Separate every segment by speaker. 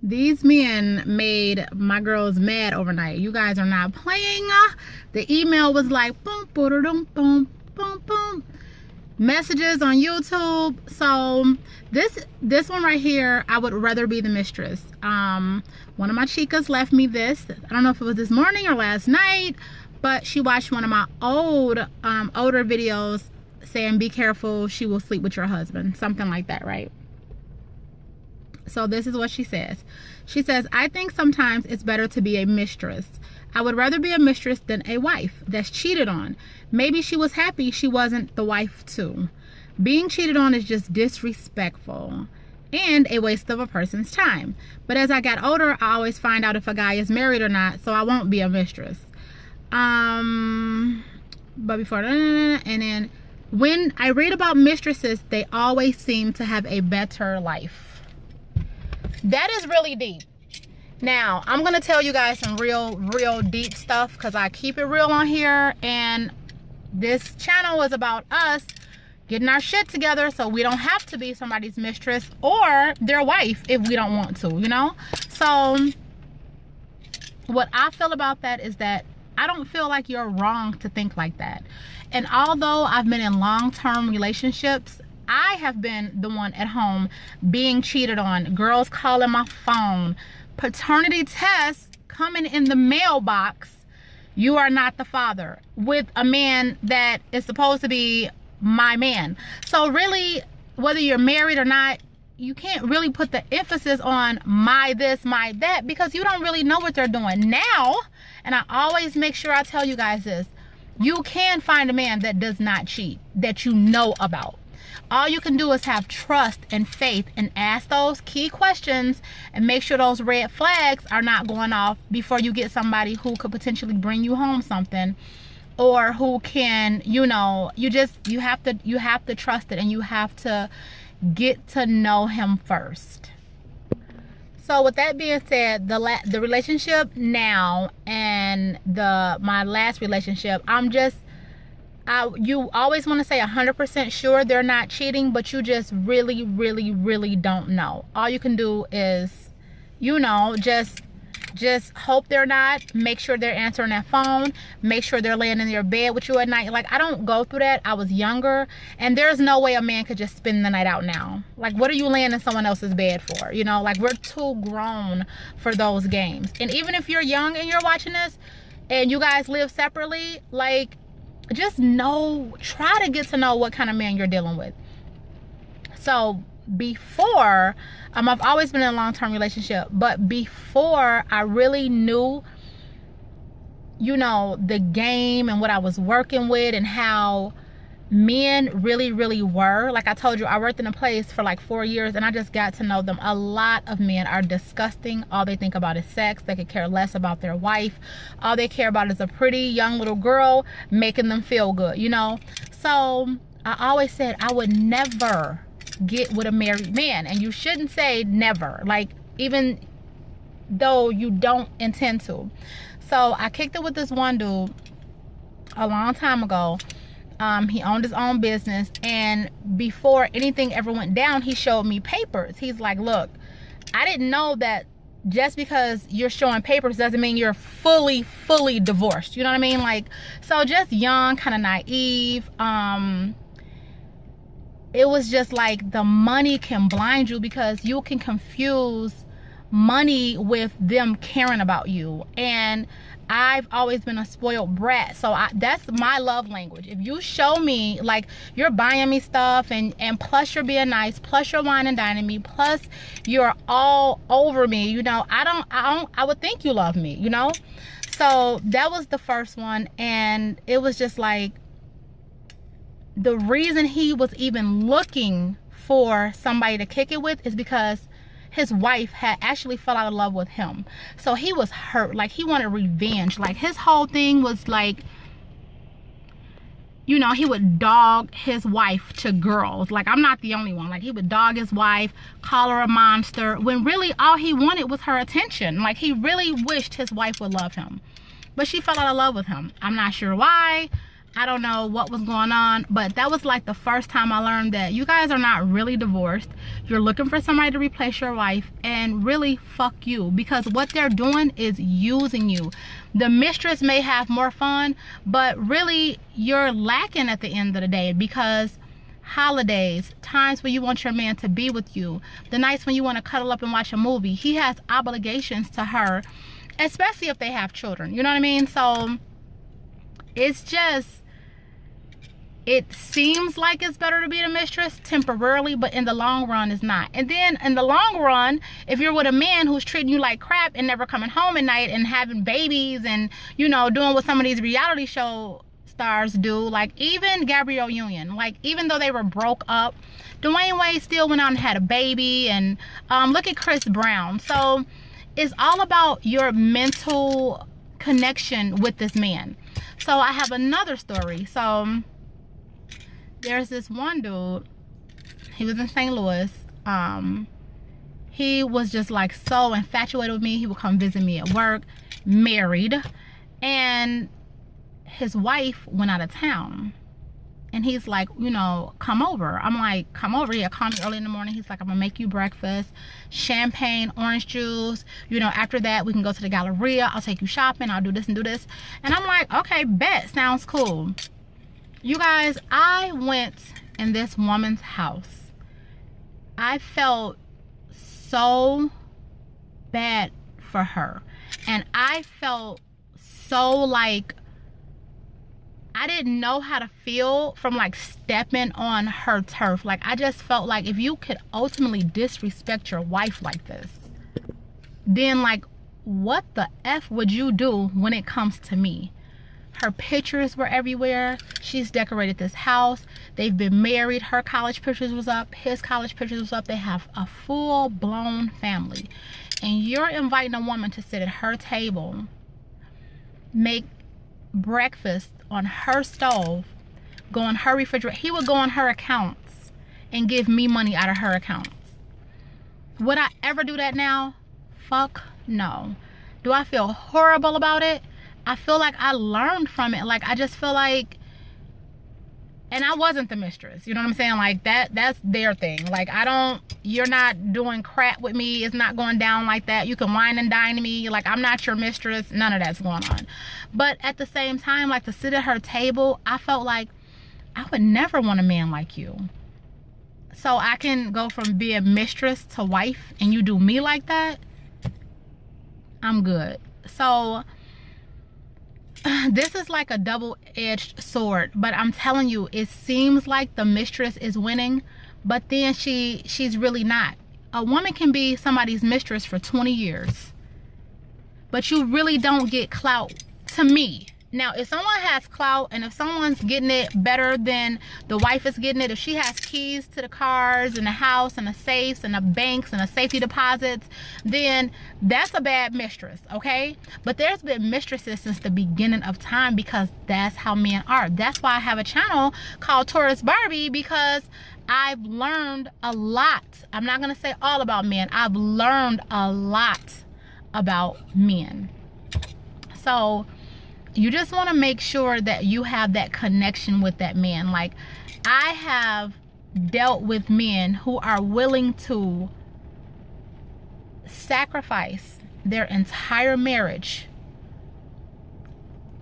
Speaker 1: These men made my girls mad overnight. You guys are not playing. The email was like boom, boom, boom, boom, boom, boom. Messages on YouTube. So this one right here, I would rather be the mistress. One of my chicas left me this. I don't know if it was this morning or last night, but she watched one of my older videos saying, be careful, she will sleep with your husband. Something like that, right? So this is what she says. She says, I think sometimes it's better to be a mistress. I would rather be a mistress than a wife that's cheated on. Maybe she was happy she wasn't the wife too. Being cheated on is just disrespectful and a waste of a person's time. But as I got older, I always find out if a guy is married or not, so I won't be a mistress. But before, and then when I read about mistresses, they always seem to have a better life. That is really deep. Now, I'm going to tell you guys some real deep stuff because I keep it real on here. And this channel is about us getting our shit together so we don't have to be somebody's mistress or their wife if we don't want to, you know? So, what I feel about that is that I don't feel like you're wrong to think like that. And although I've been in long-term relationships, I have been the one at home being cheated on, girls calling my phone, paternity tests coming in the mailbox, you are not the father, with a man that is supposed to be my man. So really, whether you're married or not, you can't really put the emphasis on my this, my that, because you don't really know what they're doing now. And I always make sure I tell you guys this. You can find a man that does not cheat, that you know about. All you can do is have trust and faith and ask those key questions and make sure those red flags are not going off before you get somebody who could potentially bring you home something, or who can, you know, you have to trust it, and you have to get to know him first. So with that being said, the relationship now and my last relationship, you always want to say 100% sure they're not cheating, but you just really don't know. All you can do is, you know, just hope they're not. Make sure they're answering that phone. Make sure they're laying in your bed with you at night. Like, I don't go through that. I was younger, and there's no way a man could just spend the night out now. Like, what are you laying in someone else's bed for? You know, like, we're too grown for those games. And even if you're young and you're watching this and you guys live separately, like, just try to get to know what kind of man you're dealing with. So before, I've always been in a long-term relationship, but before I really knew, you know, the game and what I was working with and how men really were. Like I told you, I worked in a place for like 4 years, and I just got to know them. A lot of men are disgusting. All they think about is sex. They could care less about their wife. All they care about is a pretty young little girl making them feel good, you know? So I always said I would never get with a married man. And you shouldn't say never, like, even though you don't intend to. So I kicked it with this one dude a long time ago. He owned his own business, and before anything ever went down, he showed me papers. He's like, look, I didn't know that just because you're showing papers doesn't mean you're fully divorced. You know what I mean? Like, so just young, kind of naive. It was just like, the money can blind you, because you can confuse money with them caring about you. And I've always been a spoiled brat, so that's my love language. If you show me, like, you're buying me stuff, and plus you're being nice, plus you're wine and dining me, plus you're all over me, you know, I would think you love me, you know? So that was the first one. And it was just like, the reason he was even looking for somebody to kick it with is because his wife had actually fell out of love with him. So he was hurt. Like, he wanted revenge. Like, his whole thing was like, you know, he would dog his wife to girls. Like, I'm not the only one. Like, he would dog his wife, call her a monster, when really all he wanted was her attention. Like, he really wished his wife would love him. But she fell out of love with him. I'm not sure why. I don't know what was going on, but that was like the first time I learned that you guys are not really divorced. You're looking for somebody to replace your wife, and really fuck you, because what they're doing is using you. The mistress may have more fun, but really you're lacking at the end of the day, because holidays, times where you want your man to be with you, the nights when you want to cuddle up and watch a movie, he has obligations to her, especially if they have children. You know what I mean? So it's just, it seems like it's better to be the mistress temporarily, but in the long run it's not. And then in the long run, if you're with a man who's treating you like crap and never coming home at night and having babies and, you know, doing what some of these reality show stars do, like even Gabrielle Union, like even though they were broke up, Dwayne Wade still went out and had a baby. And look at Chris Brown. So it's all about your mental connection with this man. So I have another story. So there's this one dude, he was in St. Louis. He was just like so infatuated with me. He would come visit me at work, married, and his wife went out of town. And he's like, you know, come over. I'm like, come over here. Call me early in the morning. He's like, I'm gonna make you breakfast, champagne, orange juice. You know, after that, we can go to the Galleria. I'll take you shopping. I'll do this and do this. And I'm like, okay, bet. Sounds cool. You guys, I went in this woman's house. I felt so bad for her. And I felt so like, I didn't know how to feel from like stepping on her turf. Like, I just felt like if you could ultimately disrespect your wife like this, then like, what the F would you do when it comes to me? Her pictures were everywhere. She's decorated this house. They've been married. Her college pictures was up. His college pictures was up. They have a full-blown family. And you're inviting a woman to sit at her table, make breakfast on her stove, go on her refrigerator. He would go on her accounts and give me money out of her accounts. Would I ever do that now? Fuck no. Do I feel horrible about it? I feel like I learned from it. Like, I just feel like, and I wasn't the mistress, you know what I'm saying? Like, that's their thing. Like, you're not doing crap with me. It's not going down like that. You can wine and dine me. Like, I'm not your mistress. None of that's going on. But at the same time, like, to sit at her table, I felt like I would never want a man like you. So I can go from being mistress to wife and you do me like that, I'm good. So this is like a double-edged sword, but I'm telling you, it seems like the mistress is winning, but then she's really not. A woman can be somebody's mistress for 20 years, but you really don't get clout, to me. Now, if someone has clout and if someone's getting it better than the wife is getting it, if she has keys to the cars and the house and the safes and the banks and the safety deposits, then that's a bad mistress, okay? But there's been mistresses since the beginning of time, because that's how men are. That's why I have a channel called Taurus Barbie, because I've learned a lot. I'm not gonna say all about men. I've learned a lot about men. So you just want to make sure that you have that connection with that man. Like, I have dealt with men who are willing to sacrifice their entire marriage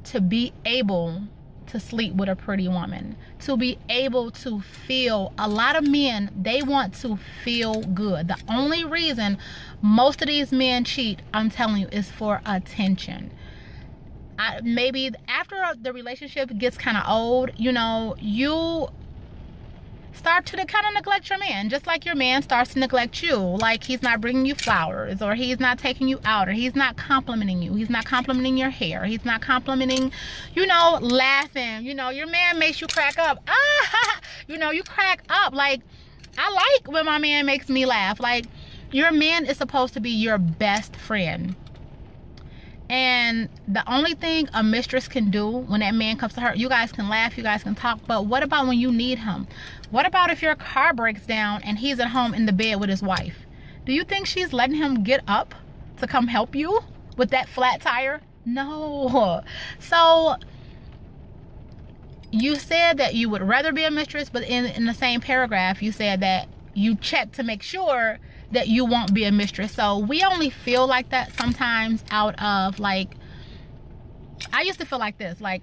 Speaker 1: to be able to sleep with a pretty woman, to be able to feel. A lot of men, they want to feel good. The only reason most of these men cheat, I'm telling you, is for attention. Maybe after the relationship gets kind of old, you know, you start to kind of neglect your man, just like your man starts to neglect you. Like, he's not bringing you flowers, or he's not taking you out, or he's not complimenting you. He's not complimenting your hair. He's not complimenting, you know, laughing. You know, your man makes you crack up. You know, you crack up. Like, I like when my man makes me laugh. Like, your man is supposed to be your best friend. And the only thing a mistress can do when that man comes to her, you guys can laugh, you guys can talk, but what about when you need him? What about if your car breaks down and he's at home in the bed with his wife? Do you think she's letting him get up to come help you with that flat tire? No. So you said that you would rather be a mistress, but in the same paragraph, you said that you check to make sure that you won't be a mistress. So we only feel like that sometimes out of, like, I used to feel like this, like,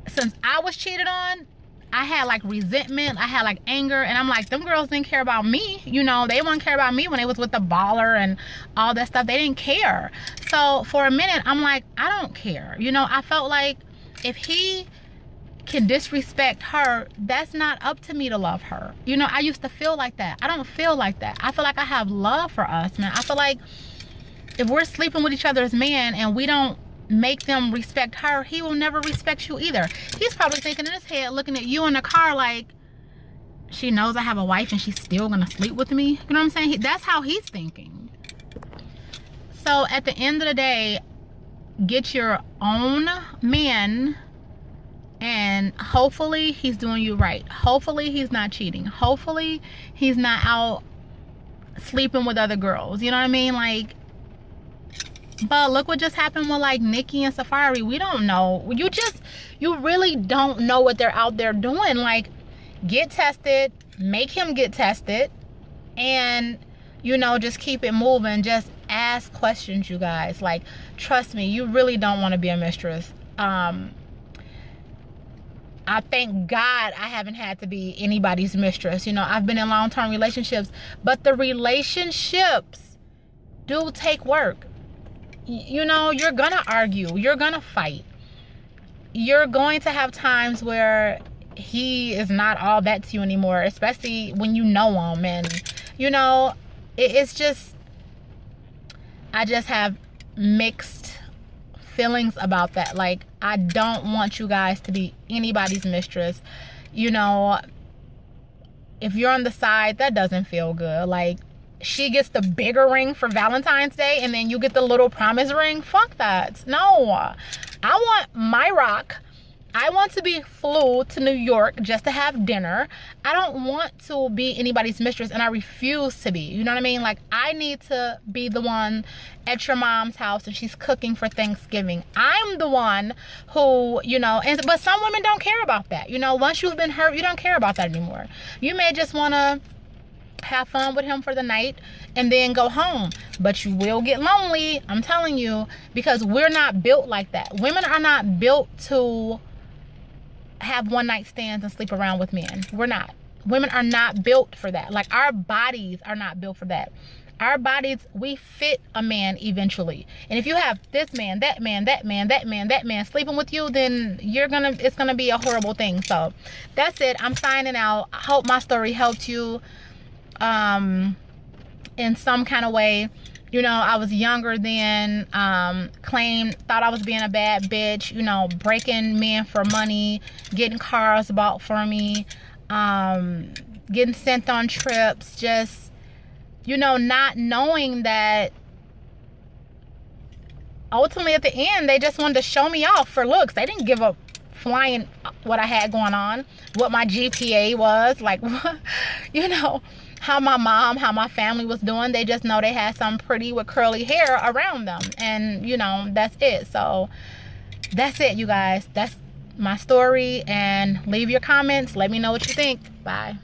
Speaker 1: since I was cheated on, I had like resentment, I had like anger, and I'm like, them girls didn't care about me. You know, they wouldn't care about me when they was with the baller and all that stuff. They didn't care. So for a minute, I'm like, I don't care. You know, I felt like if he can disrespect her, that's not up to me to love her. You know, I used to feel like that. I don't feel like that. I feel like I have love for us, man. I feel like if we're sleeping with each other as men and we don't make them respect her, he will never respect you either. He's probably thinking in his head, looking at you in the car like, she knows I have a wife and she's still gonna sleep with me. You know what I'm saying? That's how he's thinking. So at the end of the day, get your own man, and hopefully he's doing you right. Hopefully he's not cheating. Hopefully he's not out sleeping with other girls. You know what I mean? Like, but look what just happened with like Nikki and Safari. We don't know. You really don't know what they're out there doing. Like, get tested, make him get tested, and, you know, just keep it moving. Just ask questions, you guys. Like, trust me, you really don't want to be a mistress. I thank God I haven't had to be anybody's mistress. You know, I've been in long-term relationships, but the relationships do take work. You know, you're gonna argue, you're gonna fight, you're going to have times where he is not all that to you anymore, especially when you know him. And, you know, it's just, I just have mixed feelings about that. Like, I don't want you guys to be anybody's mistress. You know, if you're on the side, that doesn't feel good. Like, she gets the bigger ring for Valentine's Day and then you get the little promise ring. Fuck that. No. I want my rock. I want to be flew to New York just to have dinner. I don't want to be anybody's mistress, and I refuse to be. You know what I mean? Like, I need to be the one at your mom's house and she's cooking for Thanksgiving. I'm the one who, you know, but some women don't care about that. You know, once you've been hurt, you don't care about that anymore. You may just want to have fun with him for the night and then go home, but you will get lonely, I'm telling you, because we're not built like that. Women are not built to have one night stands and sleep around with men. We're not. Women are not built for that. Like, our bodies are not built for that. Our bodies, we fit a man eventually. And if you have this man, that man, that man, that man, that man sleeping with you, then it's gonna be a horrible thing. So that's it. I'm signing out. I hope my story helped you in some kind of way. You know, I was younger then, thought I was being a bad bitch, you know, breaking men for money, getting cars bought for me, getting sent on trips, just, you know, not knowing that ultimately at the end, they just wanted to show me off for looks. They didn't give a flying what I had going on, what my GPA was, like, you know, how my mom, how my family was doing. They just know they had some pretty with curly hair around them, and, you know, that's it. So that's it, you guys. That's my story, and leave your comments. Let me know what you think. Bye.